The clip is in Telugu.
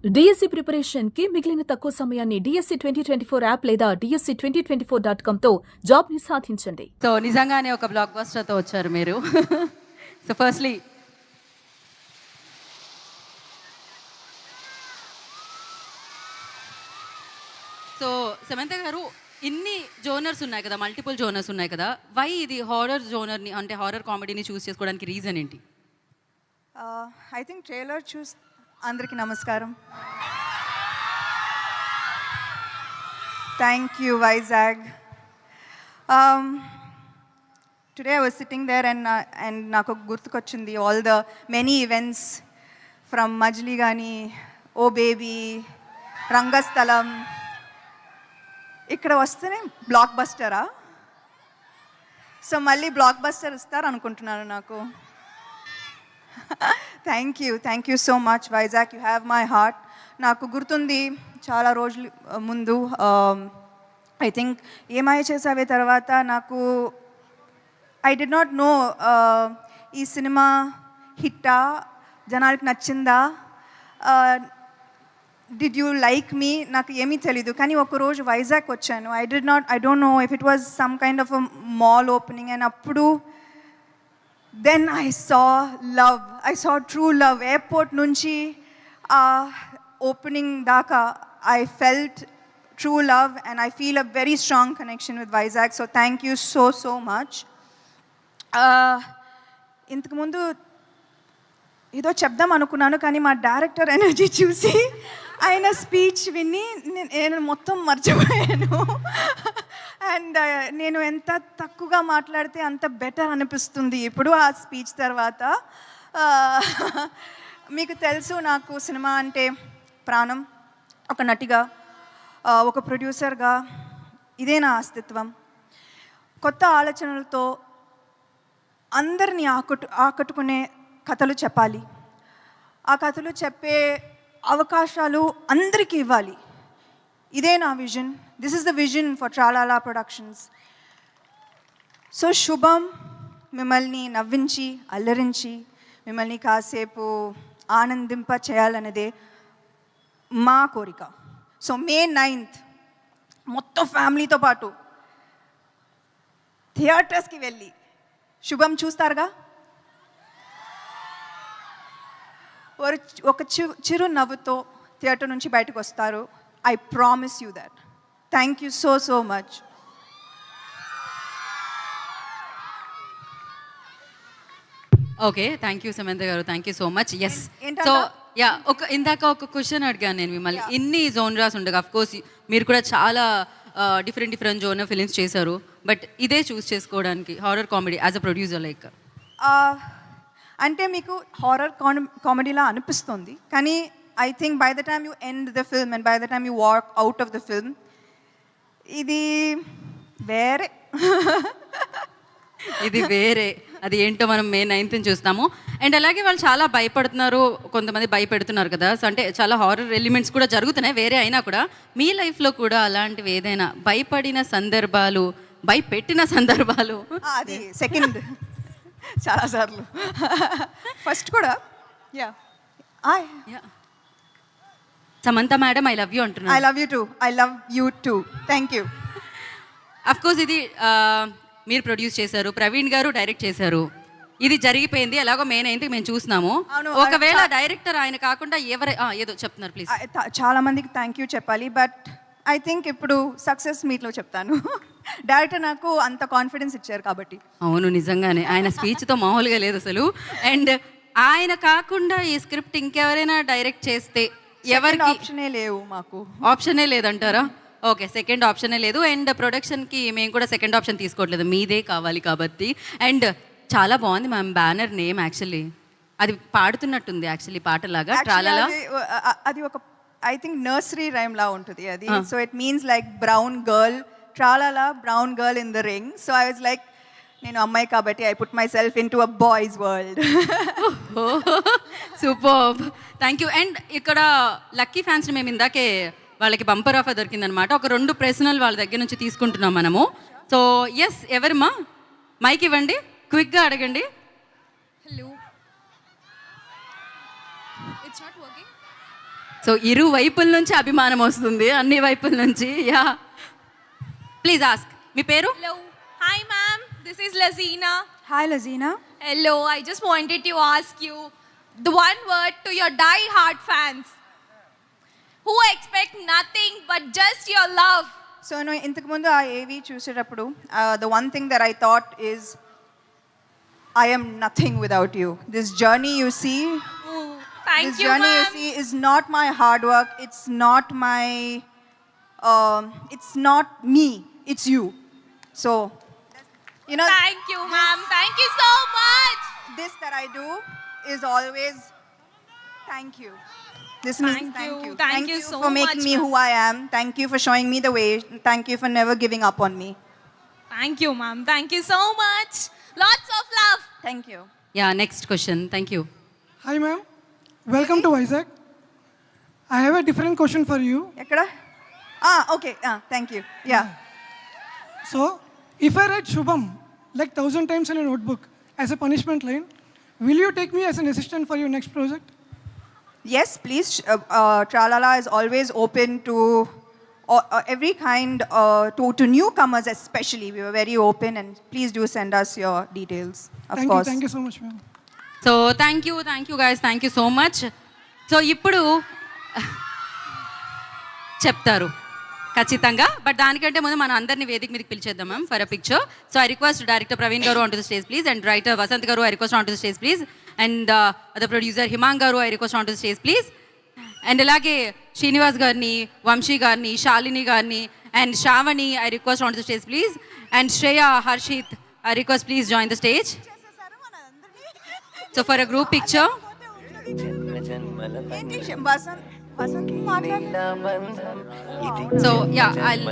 డిఎస్సి ప్రిపరేషన్ కి మిగిలిన తక్కువ సమయాన్ని డిఎస్సి 2024 యాప్ లేదా డిఎస్సి 2024.com తో జాబ్ ని సాధించండి. సో నిజంగానే ఒక బ్లాక్ బస్టర్ తో వచ్చారు మీరు. సో ఫస్ట్లీ సో సమంత గారు, ఇన్ని జోనర్స్ ఉన్నాయి కదా, మల్టిపుల్ జోనర్స్ ఉన్నాయి కదా, వై ఇది హారర్ జోనర్ని అంటే హారర్ కామెడీని చూస్ చేసుకోవడానికి రీజన్ ఏంటి? ఐ థింక్ ట్రైలర్ చూస్ అందరికీ నమస్కారం. Thank you Vizag. Today I was sitting there and నాకు గుర్తుకొచ్చింది all the many events from Majili కానీ, ఓ బేబీ, రంగస్థలం. ఇక్కడ వస్తేనే బ్లాక్ బస్టరా? సో మళ్ళీ బ్లాక్ బస్టర్ ఇస్తారు అనుకుంటున్నాను నాకు. Thank you so much Vizag, you have my heart. నాకు గుర్తుంది చాలా రోజులు ముందు, ఐ థింక్ ఏమై చేసావే తర్వాత నాకు ఐ డి నాట్ నో ఈ సినిమా హిట్టా, జనాలకి నచ్చిందా, డిడ్ యూ లైక్ మీ, నాకు ఏమీ తెలీదు. కానీ ఒకరోజు వైజాగ్ వచ్చాను. I don't know if it was some kind of a mall opening, and అప్పుడు then I saw true love. Airport nunchi opening daka I felt true love, and I feel a very strong connection with Vizag. So thank you so much. ఇంతకు ముందు ఏదో చెప్దాం అనుకున్నాను, కానీ మా డైరెక్టర్ ఎనర్జీ చూసి ఆయన స్పీచ్ విని నేను మొత్తం మర్చిపోయాను. అండ్ నేను ఎంత తక్కువగా మాట్లాడితే అంత బెటర్ అనిపిస్తుంది ఇప్పుడు ఆ స్పీచ్ తర్వాత. మీకు తెలుసు నాకు సినిమా అంటే ప్రాణం. ఒక నటిగా, ఒక ప్రొడ్యూసర్గా ఇదే నా అస్తిత్వం. కొత్త ఆలోచనలతో అందరినీ ఆకట్టుకునే కథలు చెప్పాలి. ఆ కథలు చెప్పే అవకాశాలు అందరికీ ఇవ్వాలి. ఇదే నా vision. This is the vision for Tralala Productions. So Shubham మిమ్మల్ని నవ్వించి, అల్లరించి, మిమ్మల్ని కాసేపు ఆనందింప చేయాలన్నదే మా కోరిక. సో May 9th మొత్తం ఫ్యామిలీతో పాటు థియేటర్స్కి వెళ్ళి శుభం చూస్తారుగా. ఒక చిరు నవ్వుతో థియేటర్ నుంచి బయటకు వస్తారు. I promise you that. Thank you so much. Okay, thank you Samantha garu, thank you so much. Yes, so yeah, ఇందాక ఒక క్వశ్చన్ అడిగాను నేను మిమ్మల్ని. ఇన్ని జోనరాస్ ఉండగా, అఫ్ కోర్స్ మీరు కూడా చాలా డిఫరెంట్ జోనర్ ఫిలిమ్స్ చేశారు, బట్ ఇదే చూస్ చేసుకోవడానికి horror comedy as a producer like అంటే మీకు హారర్ కామెడీలా అనిపిస్తుంది, కానీ I think by the time you end the film and by the time you walk out of the film, ఇది వేరే. ఇది వేరే, అది ఏంటో మనం May 9th చూస్తాము. అండ్ అలాగే వాళ్ళు చాలా భయపడుతున్నారు, కొంతమంది భయపెడుతున్నారు కదా. సో అంటే చాలా హారర్ ఎలిమెంట్స్ కూడా జరుగుతున్నాయి వేరే అయినా కూడా. మీ లైఫ్లో కూడా అలాంటివి ఏదైనా భయపడిన సందర్భాలు, భయపెట్టిన సందర్భాలు? అది సెకండ్ చాలాసార్లు. ఫస్ట్ కూడా yeah Samantha madam, I love you అంటున్నాను. I love you too. Thank you. Of course ఇది మీరు ప్రొడ్యూస్ చేశారు, ప్రవీణ్ గారు డైరెక్ట్ చేశారు. ఇది జరిగిపోయింది, ఎలాగో May 9th మేము చూస్తున్నాము. ఒకవేళ డైరెక్టర్ ఆయన కాకుండా ఏదో చెప్తున్నారు, ప్లీజ్. చాలా మందికి థ్యాంక్ యూ చెప్పాలి, బట్ ఐ థింక్ ఇప్పుడు సక్సెస్ మీట్లో చెప్తాను. డైరెక్టర్ నాకు అంత కాన్ఫిడెన్స్ ఇచ్చారు కాబట్టి. అవును, నిజంగానే ఆయన స్పీచ్తో మామూలుగా లేదు అసలు. అండ్ ఆయన కాకుండా ఈ స్క్రిప్ట్ ఇంకెవరైనా డైరెక్ట్ చేస్తే ఎవరికి ఆప్షనే లేవు, మాకు ఆప్షనే లేదంటారా? ఓకే, సెకండ్ ఆప్షనే లేదు. అండ్ ప్రొడక్షన్కి మేము కూడా సెకండ్ ఆప్షన్ తీసుకోవట్లేదు, మీదే కావాలి కాబట్టి. అండ్ చాలా బాగుంది మ్యామ్ బ్యానర్ నేమ్. యాక్చువల్లీ అది పాడుతున్నట్టుంది, యాక్చువల్లీ పాటలాగా ట్రాలాలా. అది ఒక ఐ థింక్ నర్సరీ రైమ్ లా ఉంటుంది అది. So it means like brown girl, tralala brown girl in the ring. So I was like, నేను అమ్మాయి కాబట్టి I put myself into a boys world. Super, thank you. And ఇక్కడ లక్కీ ఫ్యాన్స్ని మేము ఇందాకే వాళ్ళకి బంపర్ ఆఫర్ దొరికిందనమాట. ఒక 2 ప్రశ్నలు వాళ్ళ దగ్గర నుంచి తీసుకుంటున్నాం మనము. సో ఎస్, ఎవరమ్మా మైక్ ఇవ్వండి, క్విక్గా అడగండి. Hello, it's not working. So ఇరు వైపుల నుంచి అభిమానం వస్తుంది, అన్ని వైపుల నుంచి. Yeah, please ask. మీ పేరు? Hello. Hi, ma'am. This is Lazina. Hi, Lazina. Hello. I just wanted to ask you the one word to your die-hard fans who expect nothing but just your love. So నేను ఇంతకుముందు ఆ ఏవి చూసేటప్పుడు the one thing that I thought is I am nothing without you. This journey you see, Ooh, thank this you, journey you ma'am. see is not my hard work. It's not my, it's not me. It's you. So, you know, Thank you, ma'am. Thank you so much. this that I do is always thank you. This means Thank thank you. you. Thank you so for making much, me ma'am. who I am. Thank you for showing me the way. Thank you for never giving up on me. Thank you, ma'am. Thank you so much. Lots of love. Thank you. Yeah, next question. Thank you. Hi ma'am, welcome to Vizag. I have a different question for you. Ekkada? Okay. Thank you. Yeah. So, if I write Shubham like 1,000 times in a notebook as a punishment line, will you take me as an assistant for your next project? Yes, please. Tralala is always open to every kind, to newcomers especially. We were very open, and please do send us your details. Of course. Thank you so much ma'am. So thank you guys, thank you so much. So ఇప్పుడు చెప్తారు ఖచ్చితంగా, బట్ దానికంటే ముందు మన అందరినీ వేదిక మీదకి పిలిచేద్దాం ma'am for a picture. So I request director Praveen garu on to the stage please, and writer Vasanth garu I request on to the stage please, and the producer Himank garu I request on to the stage please, and అలాగే శ్రీనివాస్ గారిని, వంశీ గారిని, శాలిని గారిని, and Shravani I request on to the stage please, and Shreya, Harshith I request please join the stage. So for a group picture. Vasant మాట్లాడు. So yeah, I'll